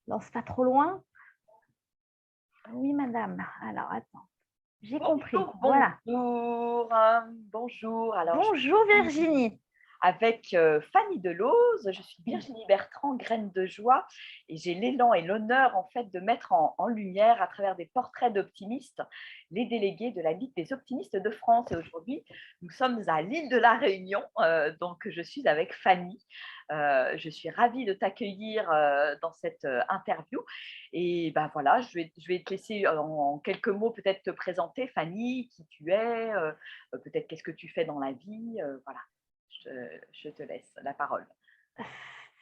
Lance pas trop loin. Oui, madame. Alors, attends. J'ai compris. Bonjour, Voilà. bonjour, bonjour. Alors, je Bonjour suis Virginie. avec Fanny Delose. Je suis Virginie Bertrand, graine de joie, et j'ai l'élan et l'honneur en fait de mettre en lumière, à travers des portraits d'optimistes, les délégués de la Ligue des optimistes de France. Et aujourd'hui, nous sommes à l'île de la Réunion, donc je suis avec Fanny. Je suis ravie de t'accueillir dans cette interview. Et ben voilà, je vais te laisser en quelques mots peut-être te présenter, Fanny, qui tu es, peut-être qu'est-ce que tu fais dans la vie, voilà. Je te laisse la parole.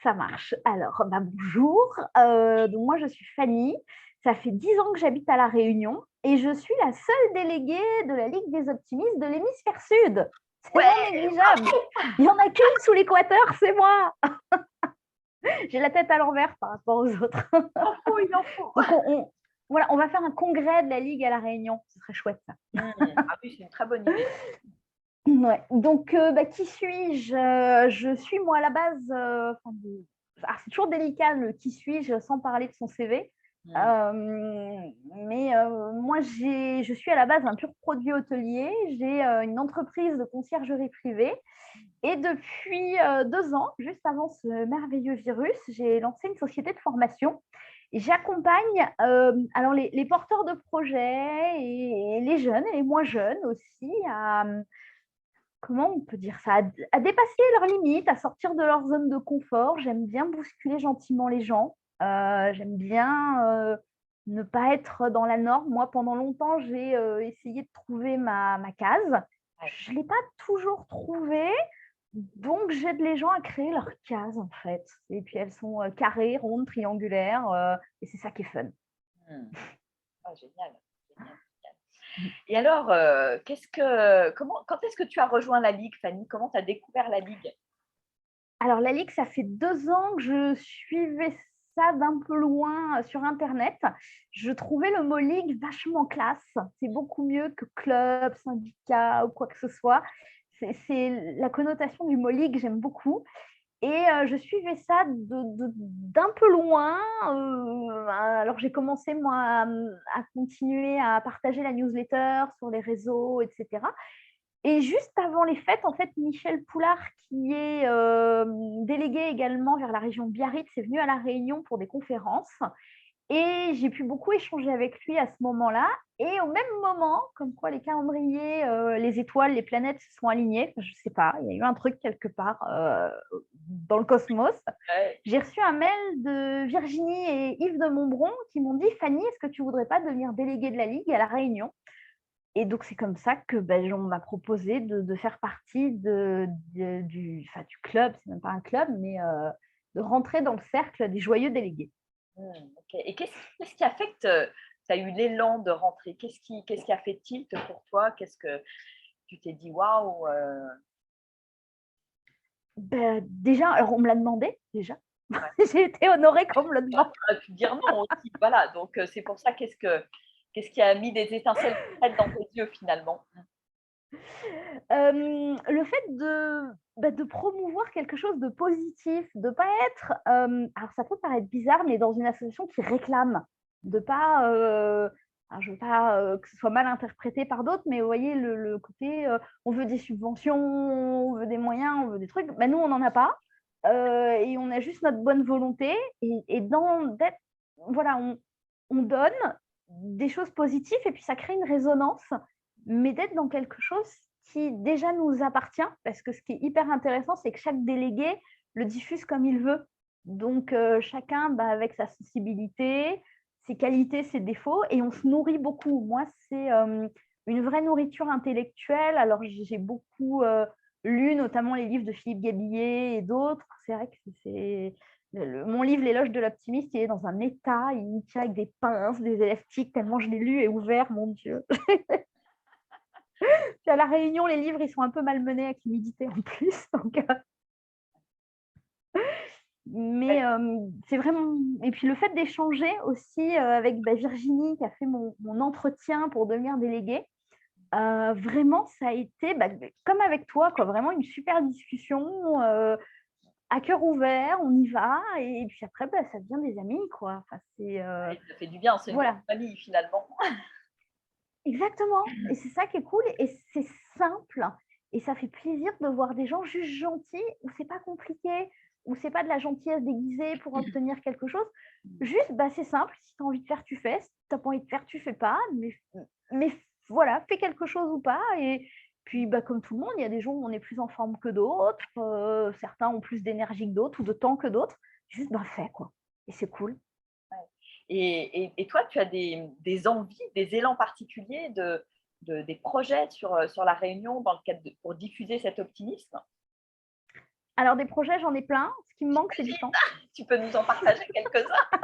Ça marche. Alors, bonjour. Donc moi, je suis Fanny. Ça fait 10 ans que j'habite à La Réunion et je suis la seule déléguée de la Ligue des optimistes de l'hémisphère sud. C'est non Ouais, négligeable. Il n'y en a qu'une sous l'équateur, c'est moi. J'ai la tête à l'envers par rapport aux autres. il en faut, il en faut. Donc, voilà, on va faire un congrès de la Ligue à La Réunion. Ce serait chouette, ça. Ah oui, c'est une très bonne idée. Ouais. Donc, qui suis-je? Je suis, moi, à la base, c'est toujours délicat le qui suis-je sans parler de son CV. Mm. Mais moi, je suis à la base un pur produit hôtelier. J'ai une entreprise de conciergerie privée. Et depuis 2 ans, juste avant ce merveilleux virus, j'ai lancé une société de formation. Et j'accompagne alors les porteurs de projets et les jeunes et les moins jeunes aussi à, comment on peut dire ça, à dépasser leurs limites, à sortir de leur zone de confort. J'aime bien bousculer gentiment les gens. J'aime bien ne pas être dans la norme. Moi, pendant longtemps, j'ai essayé de trouver ma case. Ouais. Je ne l'ai pas toujours trouvée. Donc, j'aide les gens à créer leur case, en fait. Et puis, elles sont carrées, rondes, triangulaires. Et c'est ça qui est fun. Mm. Ah, génial, génial, génial. Et alors, quand est-ce que tu as rejoint la Ligue, Fanny? Comment tu as découvert la Ligue? Alors, la Ligue, ça fait 2 ans que je suivais ça d'un peu loin sur Internet. Je trouvais le mot Ligue vachement classe. C'est beaucoup mieux que club, syndicat ou quoi que ce soit. C'est la connotation du mot Ligue, j'aime beaucoup. Et je suivais ça d'un peu loin. Alors, j'ai commencé, moi, à continuer à partager la newsletter sur les réseaux, etc. Et juste avant les fêtes, en fait, Michel Poulard, qui est délégué également vers la région Biarritz, est venu à La Réunion pour des conférences. Et j'ai pu beaucoup échanger avec lui à ce moment-là. Et au même moment, comme quoi les calendriers, les étoiles, les planètes se sont alignées, je ne sais pas, il y a eu un truc quelque part dans le cosmos. Ouais. J'ai reçu un mail de Virginie et Yves de Montbron qui m'ont dit: Fanny, est-ce que tu ne voudrais pas devenir déléguée de la Ligue à La Réunion? Et donc, c'est comme ça que on m'a proposé de faire partie du club, c'est même pas un club, mais de rentrer dans le cercle des joyeux délégués. Ok. Et qu'est-ce qui a fait que tu as eu l'élan de rentrer? Qu'est-ce qui a fait tilt pour toi? Qu'est-ce que tu t'es dit, waouh? Déjà, alors on me l'a demandé, déjà. Ouais. J'ai été honorée qu'on me le Bah, demande. tu aurais pu dire non aussi, voilà. Donc, c'est pour ça, qu'est-ce qui a mis des étincelles concrètes dans tes yeux finalement? Le fait de promouvoir quelque chose de positif, de pas être, alors ça peut paraître bizarre, mais dans une association qui réclame, de pas, alors je veux pas, que ce soit mal interprété par d'autres, mais vous voyez le côté, on veut des subventions, on veut des moyens, on veut des trucs. Nous, on n'en a pas, et on a juste notre bonne volonté et d'être, voilà, on donne des choses positives et puis ça crée une résonance, mais d'être dans quelque chose qui déjà nous appartient, parce que ce qui est hyper intéressant, c'est que chaque délégué le diffuse comme il veut. Donc, chacun avec sa sensibilité, ses qualités, ses défauts, et on se nourrit beaucoup. Moi, c'est une vraie nourriture intellectuelle. Alors, j'ai beaucoup lu, notamment les livres de Philippe Gabillet et d'autres. C'est vrai que c'est mon livre L'éloge de l'optimiste, il est dans un état, il tient avec des pinces, des élastiques, tellement je l'ai lu et ouvert, mon Dieu. Puis à La Réunion, les livres, ils sont un peu malmenés avec l'humidité en plus. Donc, mais c'est vraiment. Et puis le fait d'échanger aussi avec Virginie, qui a fait mon entretien pour devenir déléguée, vraiment, ça a été comme avec toi, quoi, vraiment une super discussion. à cœur ouvert, on y va et puis après, bah, ça devient des amis, quoi. Enfin, Et ça fait du bien, c'est une grande voilà, famille finalement. exactement et c'est ça qui est cool et c'est simple et ça fait plaisir de voir des gens juste gentils, où c'est pas compliqué, où c'est pas de la gentillesse déguisée pour obtenir quelque chose. Juste, bah, c'est simple, si tu as envie de faire, tu fais, si tu as pas envie de faire, tu fais pas, mais voilà, fais quelque chose ou pas et puis, bah, comme tout le monde, il y a des jours où on est plus en forme que d'autres, certains ont plus d'énergie que d'autres ou de temps que d'autres. Juste, bah, fais quoi et c'est cool. Et toi, tu as des envies, des élans particuliers des projets sur la Réunion dans le cadre pour diffuser cet optimisme? Alors des projets, j'en ai plein. Ce qui me manque, c'est du temps. Tu peux nous en partager quelques-uns?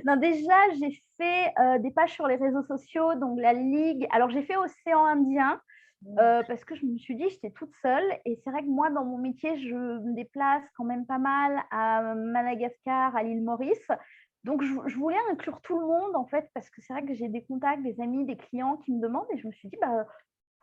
Non, déjà, j'ai fait, des pages sur les réseaux sociaux, donc la ligue alors j'ai fait Océan Indien, parce que je me suis dit: «J'étais toute seule» et c'est vrai que moi, dans mon métier, je me déplace quand même pas mal à Madagascar, à l'île Maurice. Donc je voulais inclure tout le monde, en fait, parce que c'est vrai que j'ai des contacts, des amis, des clients qui me demandent et je me suis dit: «Bah,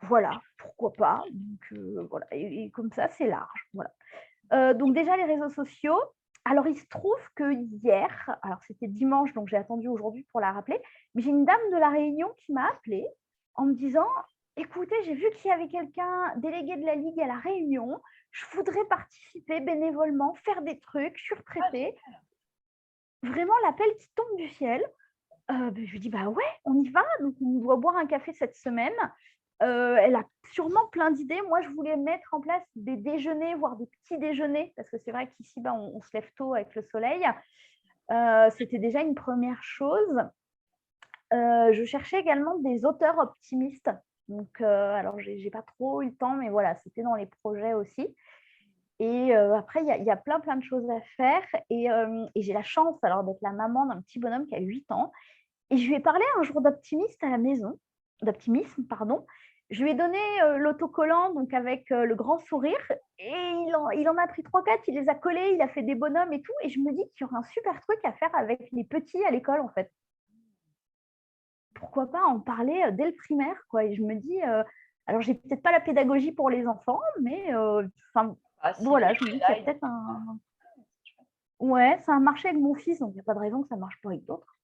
voilà, pourquoi pas?» donc voilà et comme ça, c'est large, voilà. Donc déjà les réseaux sociaux. Alors il se trouve que hier, alors c'était dimanche, donc j'ai attendu aujourd'hui pour la rappeler, mais j'ai une dame de La Réunion qui m'a appelée en me disant: «Écoutez, j'ai vu qu'il y avait quelqu'un délégué de la ligue à La Réunion, je voudrais participer bénévolement, faire des trucs, je suis Ah, retraitée». Vraiment l'appel qui tombe du ciel. Beh, je lui dis: «Bah ouais, on y va, donc on doit boire un café cette semaine». Elle a sûrement plein d'idées. Moi, je voulais mettre en place des déjeuners, voire des petits déjeuners, parce que c'est vrai qu'ici, bah, on se lève tôt avec le soleil. C'était déjà une première chose. Je cherchais également des auteurs optimistes. Donc, alors j'ai pas trop eu le temps, mais voilà, c'était dans les projets aussi. Et après, il y a plein de choses à faire et j'ai la chance alors d'être la maman d'un petit bonhomme qui a 8 ans et je lui ai parlé un jour d'optimiste à la maison d'optimisme, pardon. Je lui ai donné, l'autocollant donc avec, le grand sourire et il en a pris trois quatre, il les a collés, il a fait des bonhommes et tout et je me dis qu'il y aurait un super truc à faire avec les petits à l'école, en fait. Pourquoi pas en parler, dès le primaire, quoi et je me dis, alors j'ai peut-être pas la pédagogie pour les enfants, mais enfin, ah si, voilà, je me dis qu'il y a là, peut-être un ouais, ça a marché avec mon fils, donc il y a pas de raison que ça marche pas avec d'autres.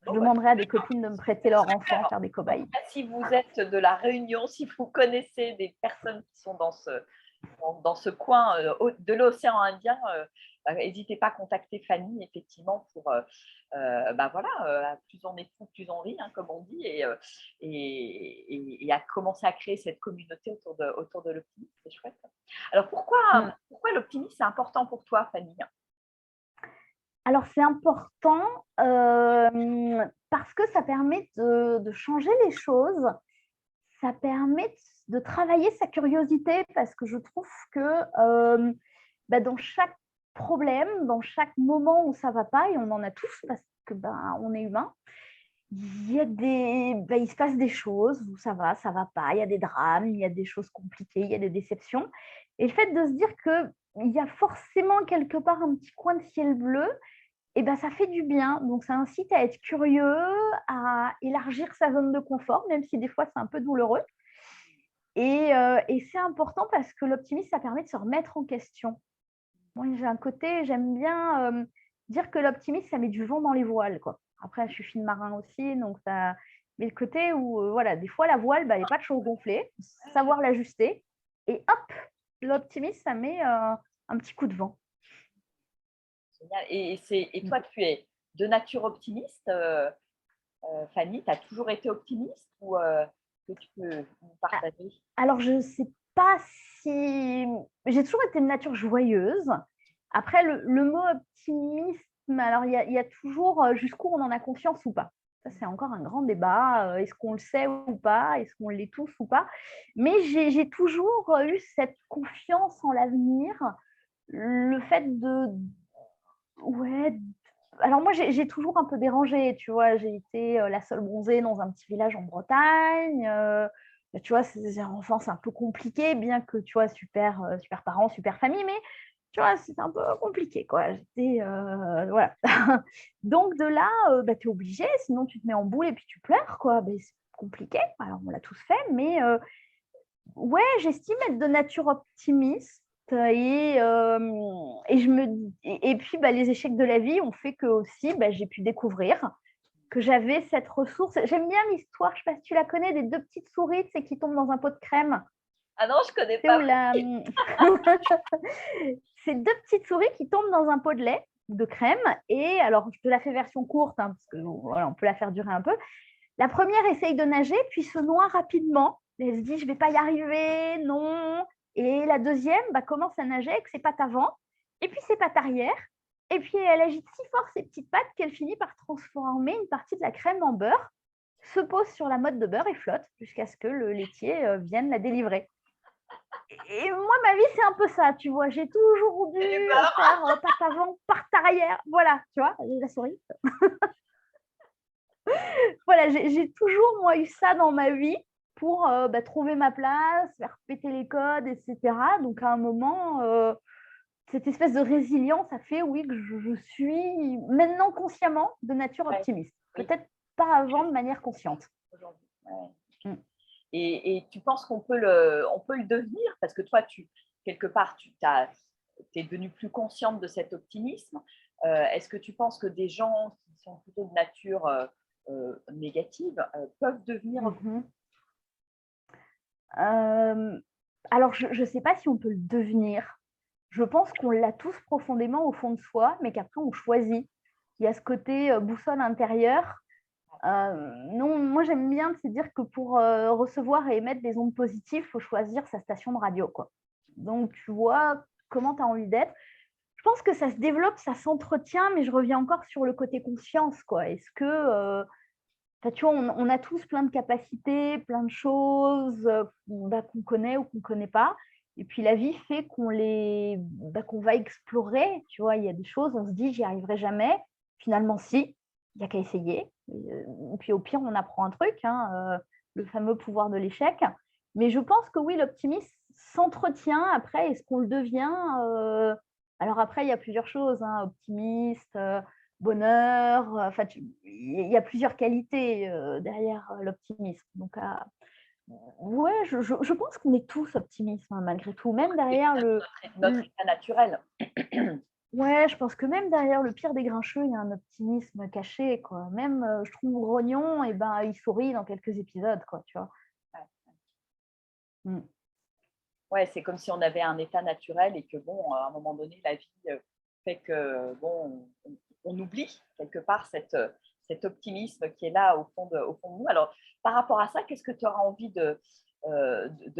Je bon, bah, demanderai à des copines de me prêter leur enfant, super. faire des En tout cobayes. cas, si vous êtes de la Réunion, si vous connaissez des personnes qui sont dans ce coin de l'océan Indien, bah, n'hésitez pas à contacter Fanny, effectivement, pour bah voilà, plus on est fou, plus on rit, hein, comme on dit, et à commencer à créer cette communauté autour de l'optimisme, c'est chouette. Alors Mmh. pourquoi l'optimisme c'est important pour toi, Fanny? Alors c'est important, parce que ça permet de changer les choses. Ça permet de travailler sa curiosité parce que je trouve que, bah, dans chaque problème, dans chaque moment où ça va pas et on en a tous parce que, ben, on est humain, il se passe des choses où ça va pas, il y a des drames, il y a des choses compliquées, il y a des déceptions et le fait de se dire qu'il y a forcément quelque part un petit coin de ciel bleu et ben, ça fait du bien. Donc ça incite à être curieux, à élargir sa zone de confort, même si des fois c'est un peu douloureux et c'est important parce que l'optimisme, ça permet de se remettre en question. Moi, j'ai un côté, j'aime bien, dire que l'optimisme, ça met du vent dans les voiles, quoi. Après, je suis fille de marin aussi, donc ça mais le côté où, voilà, des fois la voile, bah, elle est pas toujours gonflée, savoir l'ajuster et hop, l'optimisme, ça met, un petit coup de vent. Génial. Et Mmh. toi, tu es de nature optimiste, Fanny, tu as toujours été optimiste ou que tu peux nous A partager? alors je sais pas si j'ai toujours été de nature joyeuse. Après le mot optimisme, alors il y a toujours, jusqu'où on en a confiance ou pas. Ça, c'est encore un grand débat, est-ce qu'on le sait ou pas? Est-ce qu'on l'est tous ou pas? Mais j'ai toujours, eu cette confiance en l'avenir, le fait de ouais, alors moi j'ai toujours un peu dérangé, tu vois? J'ai été, la seule bronzée dans un petit village en Bretagne, bah, tu vois? C'est une enfance un peu compliquée, bien que, tu vois? Super, super parents, super famille, mais tu vois? C'était un peu compliqué, quoi. J'étais, voilà. Donc de là, bah, tu es obligé, sinon tu te mets en boule et puis tu pleures, quoi. Beh, c'est compliqué. Alors on l'a tous fait, mais Ouais, j'estime être de nature optimiste et puis les échecs de la vie ont fait que aussi j'ai pu découvrir que j'avais cette ressource. J'aime bien l'histoire, je ne sais pas si tu la connais, des deux petites souris, c'est qui tombent dans un pot de crème. Ah non, je connais C'est pas. où c'est deux petites souris qui tombent dans un pot de lait, de crème, et alors je te la fais version courte, hein, parce que voilà, on peut la faire durer un peu. La première essaye de nager, puis se noie rapidement. Elle se dit, je ne vais pas y arriver, non. Et la deuxième commence à nager avec ses pattes avant, et puis ses pattes arrière. Et puis elle agite si fort ses petites pattes qu'elle finit par transformer une partie de la crème en beurre, se pose sur la motte de beurre et flotte jusqu'à ce que le laitier vienne la délivrer. Et moi, ma vie, c'est un peu ça, tu vois. J'ai toujours dû faire patte avant, patte arrière. Voilà, tu vois, la souris. Voilà, j'ai toujours, moi, eu ça dans ma vie pour trouver ma place, faire péter les codes, etc. Donc, à un moment, cette espèce de résilience a fait, oui, que je suis maintenant consciemment de nature optimiste. Oui. Peut-être pas avant de manière consciente. Aujourd'hui. Ouais. Et tu penses qu'on peut le devenir parce que toi, quelque part, tu es devenue plus consciente de cet optimisme. Est-ce que tu penses que des gens qui sont plutôt de nature négative peuvent devenir Alors, je ne sais pas si on peut le devenir. Je pense qu'on l'a tous profondément au fond de soi, mais qu'après, on choisit. Il y a ce côté boussole intérieure. Non, moi, j'aime bien se dire que pour recevoir et émettre des ondes positives, il faut choisir sa station de radio, quoi. Donc, tu vois comment tu as envie d'être. Je pense que ça se développe, ça s'entretient, mais je reviens encore sur le côté conscience, quoi. Est-ce que tu vois, on a tous plein de capacités, plein de choses qu'on connaît ou qu'on ne connaît pas. Et puis la vie fait qu'on va explorer. Tu vois, il y a des choses, on se dit, j'y arriverai jamais. Finalement, si, il n'y a qu'à essayer. Et puis au pire, on apprend un truc, hein, le fameux pouvoir de l'échec. Mais je pense que oui, l'optimisme s'entretient. Après, est-ce qu'on le devient Alors après, il y a plusieurs choses, hein, optimiste, bonheur. Enfin, il y a plusieurs qualités derrière l'optimisme. Donc, ouais, je pense qu'on est tous optimistes, hein, malgré tout. Même derrière notre état naturel. Ouais, je pense que même derrière le pire des grincheux, il y a un optimisme caché, quoi. Même, je trouve Grognon, et il sourit dans quelques épisodes, quoi, tu vois. Ouais. Ouais, c'est comme si on avait un état naturel et que, bon, à un moment donné, la vie fait que, bon, on oublie quelque part cet optimisme qui est là au fond de nous. Alors, par rapport à ça, qu'est-ce que tu auras envie de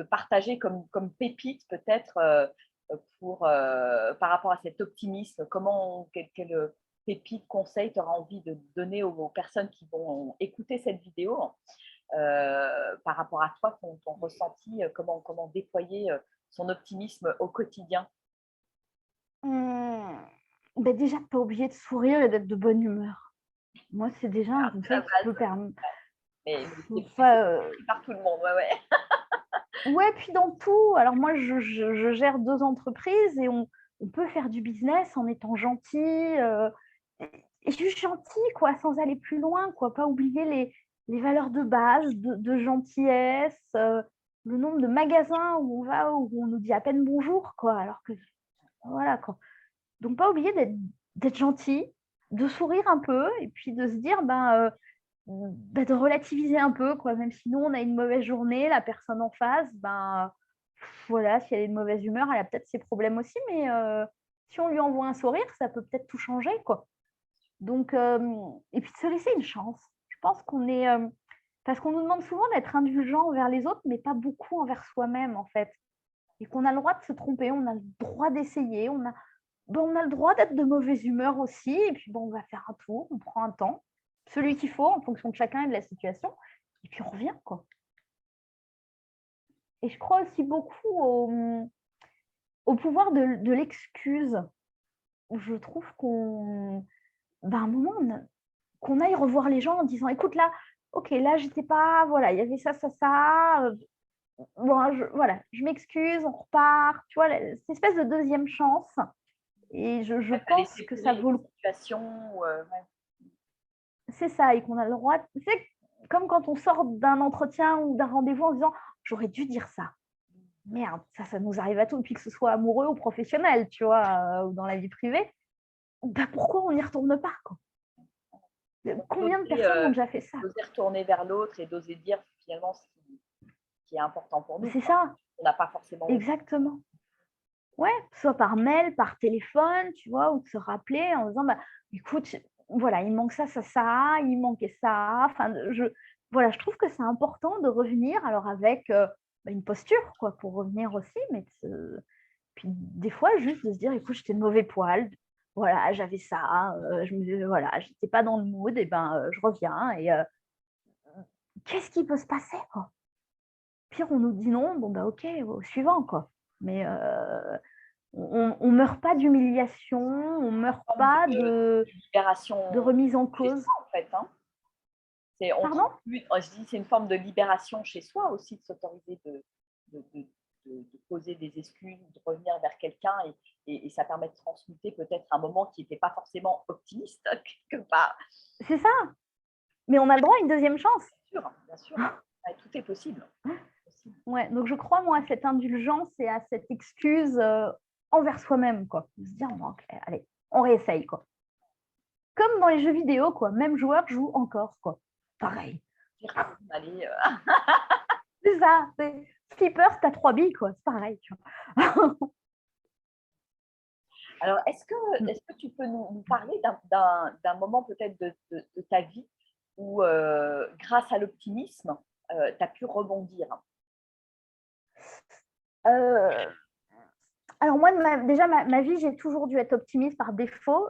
partager comme pépite peut-être par rapport à cet optimisme? Quelle pépite, conseil tu auras envie de donner aux personnes qui vont écouter cette vidéo par rapport à toi, ton ressenti, comment déployer son optimisme au quotidien? Déjà, pas obligé de sourire et d'être de bonne humeur. Moi, c'est déjà un C'est la conseil qui peut base, permettre. mais c'est Enfin, compris par tout le monde. Ouais, ouais. ouais, puis dans tout. Alors moi, je gère 2 entreprises et on peut faire du business en étant gentil, et juste gentil, quoi, sans aller plus loin, quoi. Pas oublier les valeurs de base, de gentillesse, le nombre de magasins où on va, où on nous dit à peine bonjour, quoi. Alors que, voilà, quoi. Donc pas oublier d'être gentil, de sourire un peu et puis de se dire, de relativiser un peu, quoi. Même si nous, on a une mauvaise journée, la personne en face, voilà, si elle est de mauvaise humeur, elle a peut-être ses problèmes aussi, mais si on lui envoie un sourire, ça peut peut-être tout changer, quoi. Donc, et puis de se laisser une chance. Je pense qu'on est, parce qu'on nous demande souvent d'être indulgent envers les autres, mais pas beaucoup envers soi-même, en fait. Et qu'on a le droit de se tromper, on a le droit d'essayer, on a le droit d'être de mauvaise humeur aussi, et puis on va faire un tour, on prend un temps, celui qu'il faut en fonction de chacun et de la situation, et puis on revient, quoi. Et je crois aussi beaucoup au pouvoir de l'excuse. Je trouve un moment, qu'on aille revoir les gens en disant, écoute, là, ok, là, j'étais pas, voilà, il y avait ça, ça, ça. Bon, voilà, je m'excuse, on repart. Tu vois, cette espèce de deuxième chance. Et je pense que ça vaut le coup. C'est ça, et qu'on a le droit. C'est comme quand on sort d'un entretien ou d'un rendez-vous en disant, j'aurais dû dire ça. merde, ça nous arrive à tous, puis que ce soit amoureux ou professionnel, tu vois, ou dans la vie privée, bah, pourquoi on n'y retourne pas, quoi? Combien de personnes ont déjà fait ça? D'oser retourner vers l'autre et d'oser dire finalement ce qui est important pour nous. C'est ça, On n'a pas forcément osé. exactement. Ouais, soit par mail, par téléphone, tu vois, ou de se rappeler en disant: «Bah, écoute, voilà, il manque ça, ça, ça, il manquait ça». Enfin, voilà, je trouve que c'est important de revenir alors avec, bah, une posture quoi, pour revenir aussi, mais puis des fois juste de se dire: «Écoute, j'étais de mauvais poil, voilà, j'avais ça, voilà, j'étais pas dans le mood et ben, je reviens et qu'est-ce qui peut se passer quoi?» Pire, on nous dit non, bon bah OK, au suivant quoi, mais on meurt pas d'humiliation, on meurt Forme pas de libération de remise en chez cause. soi, en fait, hein. On Pardon? trouve plus je dis c'est une forme de libération chez soi aussi de s'autoriser de de de poser des excuses, de revenir vers quelqu'un et ça permet de transmuter peut-être un moment qui était pas forcément optimiste quelque part. C'est ça, mais on a le droit à une deuxième chance. Bien sûr, ouais, tout est possible. Possible. Ouais, donc je crois moi à cette indulgence et à cette excuse, envers soi-même quoi. De se dire: «Bon OK, allez, on réessaye quoi». Comme dans les jeux vidéo quoi, même joueur joue encore quoi. Pareil. J'y retourne, allez, C'est ça, c'est skipper, tu as 3 billes quoi, c'est pareil, tu vois? Alors, Mmh. est-ce que tu peux nous parler d'un moment peut-être de ta vie où, grâce à l'optimisme, tu as pu rebondir? Heu Alors moi, déjà, ma vie, j'ai toujours dû être optimiste par défaut.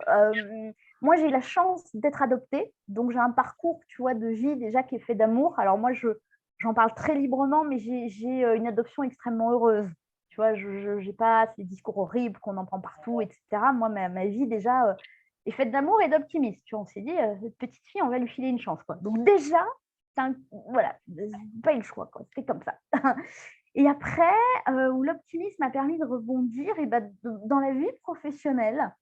Moi, j'ai eu la chance d'être adoptée, donc j'ai un parcours, tu vois, de vie déjà qui est fait d'amour. Alors moi, j'en parle très librement, mais une adoption extrêmement heureuse. Tu vois, je j'ai pas ces discours horribles qu'on entend partout et cetera. Moi, ma vie déjà, est faite d'amour et d'optimisme. Tu vois, on s'est dit: «Cette petite fille, on va lui filer une chance, quoi». Donc déjà, tu un voilà, pas eu le choix, quoi, c'était comme ça. Et après, où l'optimisme a permis de rebondir et bah, dans la vie professionnelle,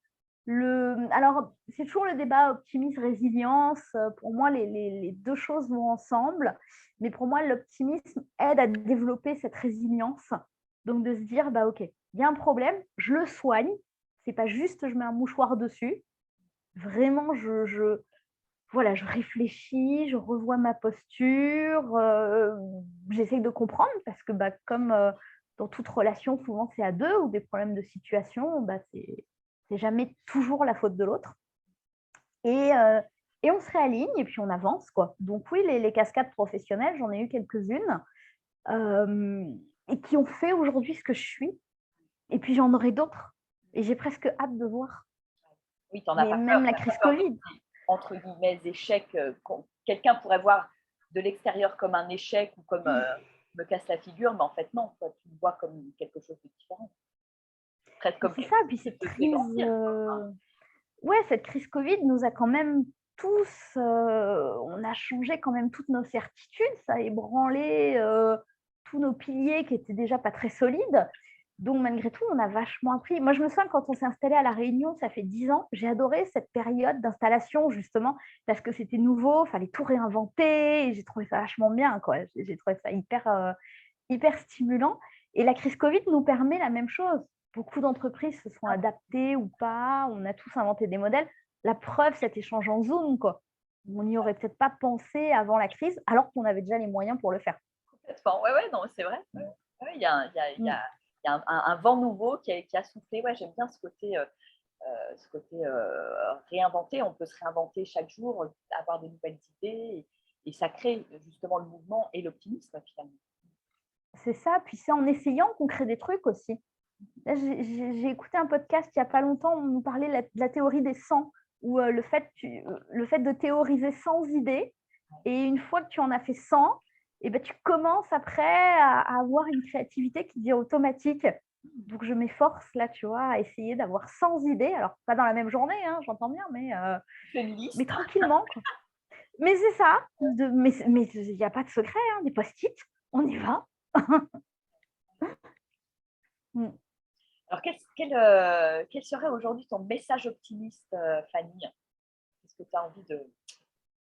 alors c'est toujours le débat optimisme-résilience, pour moi les 2 choses vont ensemble, mais pour moi l'optimisme aide à développer cette résilience. Donc de se dire: «Bah, OK, il y a un problème, je le soigne, c'est pas juste je mets un mouchoir dessus». Vraiment voilà, je réfléchis, je revois ma posture, j'essaye de comprendre parce que, bah, comme, dans toute relation, souvent c'est à 2 ou des problèmes de situation, bah, c'est jamais toujours la faute de l'autre et heu et on se réaligne et puis on avance, quoi. Donc oui, les cascades professionnelles, j'en ai eu quelques-unes, et qui ont fait aujourd'hui ce que je suis et puis j'en aurai d'autres et j'ai presque hâte de voir. Oui, tu en as Mais pas peur, même la tu as pas crise peur de covid. ces, entre guillemets, «échecs», quelqu'un pourrait voir de l'extérieur comme un échec ou comme, «je me casse la figure», mais en fait non, toi tu le vois comme quelque chose de différent. Presque Mais comme c'est quelque ça, puis chose qui cette te fait crise, grandir. ouais, cette crise covid nous a quand même tous, on a changé quand même toutes nos certitudes, ça a ébranlé, tous nos piliers qui étaient déjà pas très solides. Donc malgré tout, on a vachement appris. Moi, je me souviens quand on s'est installé à La Réunion, ça fait 10 ans, j'ai adoré cette période d'installation justement parce que c'était nouveau, fallait tout réinventer et j'ai trouvé ça vachement bien, quoi. J'ai trouvé ça hyper stimulant et la crise covid nous permet la même chose. Beaucoup d'entreprises se sont adaptées ou pas, on a tous inventé des modèles. La preuve, cet échange en Zoom, quoi. On n'y aurait peut-être pas pensé avant la crise, alors qu'on avait déjà les moyens pour le faire. Complètement. Ouais, ouais, non, c'est vrai. Ouais, ouais, il y a un il y a il y Mmh. a il y a un vent nouveau qui a soufflé. Ouais, j'aime bien ce côté, réinventer. On peut se réinventer chaque jour, avoir de nouvelles idées et ça crée justement le mouvement et l'optimisme finalement. C'est ça, puis c'est en essayant qu'on crée des trucs aussi. Là, j'ai écouté un podcast il y a pas longtemps, on nous parlait de la théorie des 100, où, le fait de théoriser 100 idées et une fois que tu en as fait 100 et ben tu commences après à avoir une créativité qui devient automatique. Donc je m'efforce là, tu vois, à essayer d'avoir 100 idées, alors pas dans la même journée, hein, j'entends bien, C'est une mais liste. tranquillement, quoi. Mais c'est ça, mais il y a pas de secret, hein, des post-it, on y va. Mmh. Alors quel serait aujourd'hui ton message optimiste, Fanny? Qu'est-ce que tu as envie de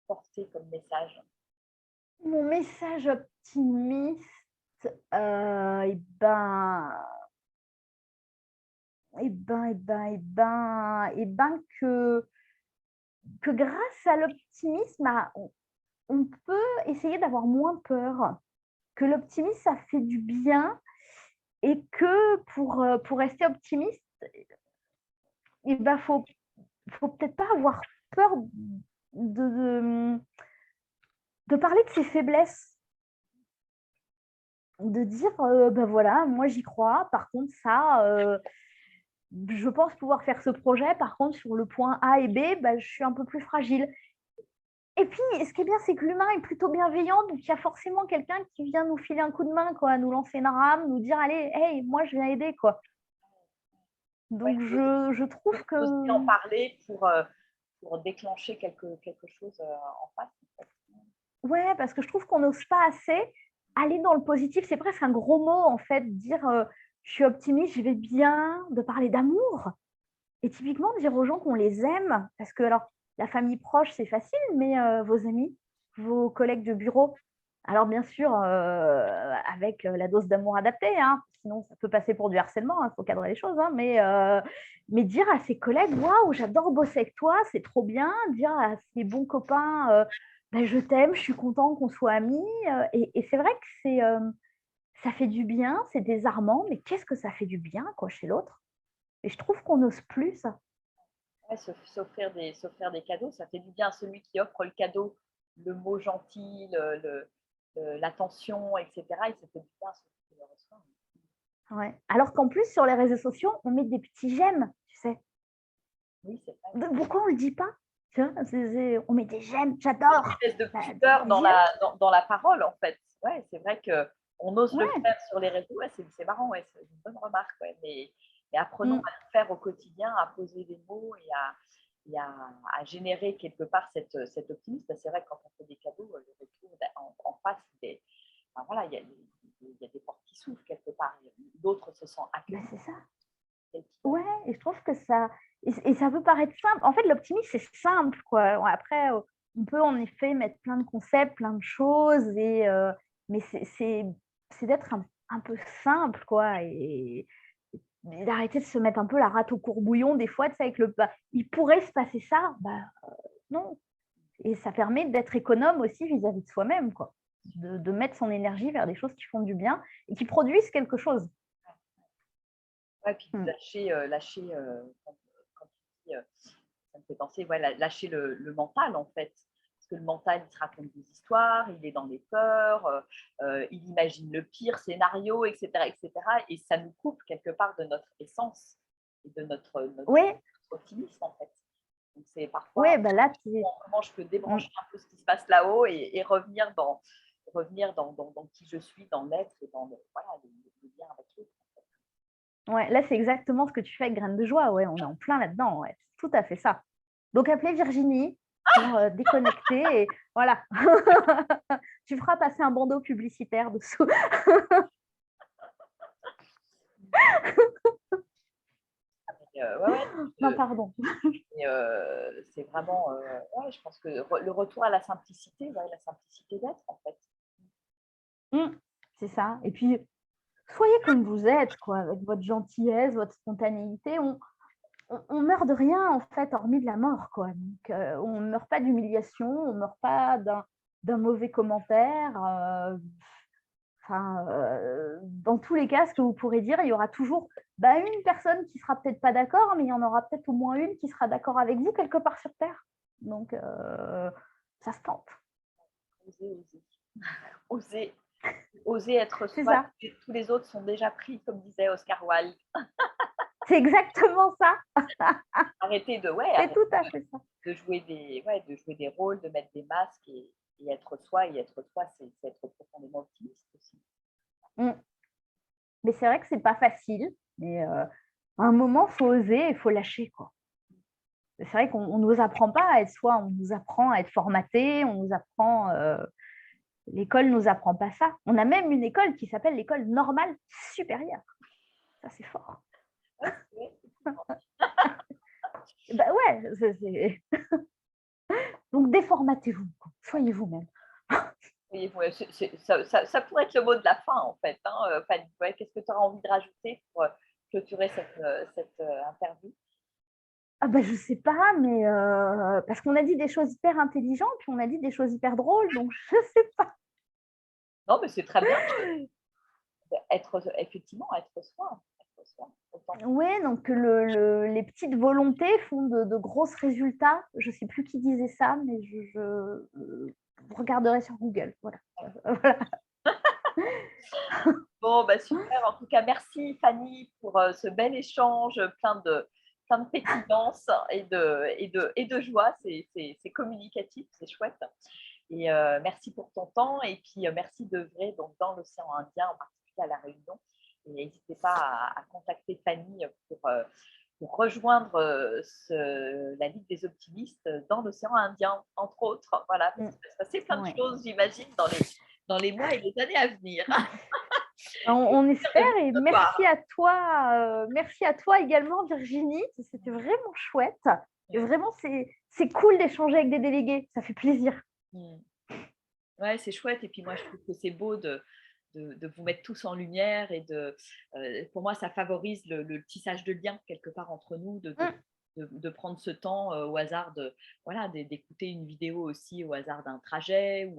porter comme message? Mon message optimiste, Et ben, que grâce à l'optimisme, on peut essayer d'avoir moins peur, que l'optimisme, ça fait du bien et que pour rester optimiste, faut peut-être pas avoir peur de, de parler de ses faiblesses, de dire, ben voilà, moi j'y crois, par contre ça, je pense pouvoir faire ce projet, par contre sur le point A et B, ben, je suis un peu plus fragile. Et puis, ce qui est bien, c'est que l'humain est plutôt bienveillant, donc il y a forcément quelqu'un qui vient nous filer un coup de main, quoi, nous lancer une rame, nous dire, allez, hey, moi je viens aider, quoi. Ouais, Donc je trouve que, aussi en parler pour déclencher quelque chose en face. En fait. ouais, parce que je trouve qu'on n'ose pas assez aller dans le positif. C'est presque un gros mot, en fait, dire, je suis optimiste, je vais bien, de parler d'amour. Et typiquement, dire aux gens qu'on les aime, parce que alors, la famille proche, c'est facile, mais vos amis, vos collègues de bureau, alors bien sûr, avec la dose d'amour adaptée, hein, sinon ça peut passer pour du harcèlement, il faut cadrer les choses, hein, mais dire à ses collègues, waouh, j'adore bosser avec toi, c'est trop bien, dire à ses bons copains, ben, je t'aime, je suis content qu'on soit amis, et c'est vrai que ça fait du bien, c'est désarmant, mais qu'est-ce que ça fait du bien, quoi, chez l'autre? Et je trouve qu'on n'ose plus ça. Ouais, s'offrir des cadeaux, ça fait du bien à celui qui offre le cadeau, le mot gentil, l'attention, etc. Et ça fait du bien à celui qui le reçoit. Ouais. Alors qu'en plus, sur les réseaux sociaux, on met des petits j'aime, tu sais. Oui, c'est vrai. Pourquoi on ne le dit pas? Tu vois, on met des j'aime, Une j'adore. espèce de Bah, pudeur des j'aime. dans la parole, en fait. Ouais, c'est vrai qu'on ose le Ouais. faire sur les réseaux. Ouais, c'est marrant, ouais, c'est une bonne remarque. Ouais, mais apprenons Mm. à le faire au quotidien, à poser des mots et à générer quelque part cet optimisme. C'est vrai que quand on fait des cadeaux, le retour en face, enfin, voilà, il y a des portes qui s'ouvrent quelque part. D'autres se sentent Bah, accueillis. c'est ça. Ouais, et je trouve que ça. Et ça peut paraître simple. En fait, l'optimisme, c'est simple, quoi. Bon, après, on peut en effet mettre plein de concepts, plein de choses, mais c'est d'être un peu simple, quoi. Et d'arrêter de se mettre un peu la rate au courbouillon, des fois, tu sais, avec bah, il pourrait se passer ça. Bah, non. Et ça permet d'être économe aussi vis-à-vis de soi-même, quoi. De mettre son énergie vers des choses qui font du bien et qui produisent quelque chose. Ouais, puis Mm. quand tu dis, ça me fait penser, ouais, lâcher le mental, en fait. Parce que le mental, il se raconte des histoires, il est dans les peurs, il imagine le pire scénario, etc., etc. Et ça nous coupe quelque part de notre essence et de notre Oui, optimisme, en fait. Donc, c'est ouais, parfois bah là, comment je peux mm. débrancher un peu ce qui se passe là-haut et revenir dans qui je suis, dans l'être et dans voilà, le lien avec l'autre. Ouais, là, c'est exactement ce que tu fais avec Graines de Joie. Ouais, on est en plein là-dedans. Ouais. C'est tout à fait ça. Donc, appelez Virginie pour déconnecter et voilà. Tu feras passer un bandeau publicitaire dessous. Ouais, ouais, Non, pardon. c'est vraiment, ouais, je pense que le retour à la simplicité, ouais, la simplicité d'être, en fait. Mm, c'est ça. Et puis, soyez comme vous êtes, quoi, avec votre gentillesse, votre spontanéité. On meurt de rien, en fait, hormis de la mort, quoi. Donc, on ne meurt pas d'humiliation, on ne meurt pas d'un mauvais commentaire. Enfin, dans tous les cas, ce que vous pourrez dire, il y aura toujours bah, une personne qui sera peut-être pas d'accord, mais il y en aura peut-être au moins une qui sera d'accord avec vous quelque part sur Terre. Donc, ça se tente. Oser, oser. Oser être C'est soi, ça. tous les autres sont déjà pris, comme disait Oscar Wilde. C'est exactement ça. Arrêter C'est tout à fait ça. de jouer de jouer des rôles, de mettre des masques et être soi. Et être soi, c'est être profondément optimiste aussi. Mm. Mais c'est vrai que c'est pas facile. Mais à un moment, il faut oser et il faut lâcher, quoi. C'est vrai qu'on ne nous apprend pas à être soi, on nous apprend à être formaté, on nous apprend. L'école ne nous apprend pas ça. On a même une école qui s'appelle l'école normale supérieure. Ça, c'est fort. Ouais, ouais. Bah ouais, donc déformatez-vous, soyez vous-même. Oui, ouais, ça pourrait être le mot de la fin, en fait, hein, Fanny. Ouais, qu'est-ce que tu auras envie de rajouter pour clôturer cette interview? Ah bah, je sais pas, mais parce qu'on a dit des choses hyper intelligentes, puis on a dit des choses hyper drôles, donc je sais pas. Non, mais c'est très bien. Être, effectivement, être soi, autant. Ouais, donc les petites volontés font de gros résultats. Je sais plus qui disait ça, mais vous regarderez sur Google. Voilà. Voilà. Bon, bah, super. En tout cas, merci Fanny pour ce bel échange plein de pétillance et de joie. C'est communicatif, c'est chouette. Et merci pour ton temps. Et puis, merci d'œuvrer donc, dans l'océan Indien, en particulier à La Réunion. Et n'hésitez pas à contacter Fanny pour rejoindre la Ligue des optimistes dans l'océan Indien, entre autres. Voilà, parce qu'il va se passer plein de Ouais. choses, j'imagine, dans les mois et les années à venir. On espère et merci à toi également Virginie, c'était vraiment chouette et vraiment c'est cool d'échanger avec des délégués, ça fait plaisir. Ouais, c'est chouette et puis moi je trouve que c'est beau de vous mettre tous en lumière et pour moi ça favorise le tissage de liens quelque part entre nous, de prendre ce temps au hasard voilà, d'écouter une vidéo aussi au hasard d'un trajet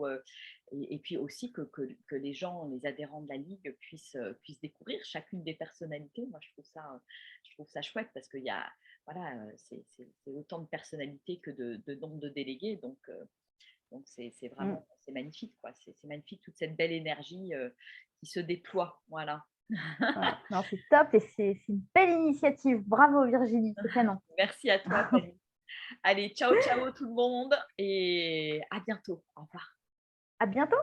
et puis aussi que les gens, les adhérents de la Ligue puissent découvrir chacune des personnalités. Moi je trouve ça chouette parce qu'il y a voilà, c'est autant de personnalités que de nombre de délégués donc c'est vraiment c'est magnifique quoi. C'est magnifique toute cette belle énergie qui se déploie. Voilà. Ouais. Non, c'est top et c'est une belle initiative. Bravo Virginie, c'est canon. Merci à toi, Fanny. Allez, ciao, ciao tout le monde et à bientôt. Au revoir. À bientôt.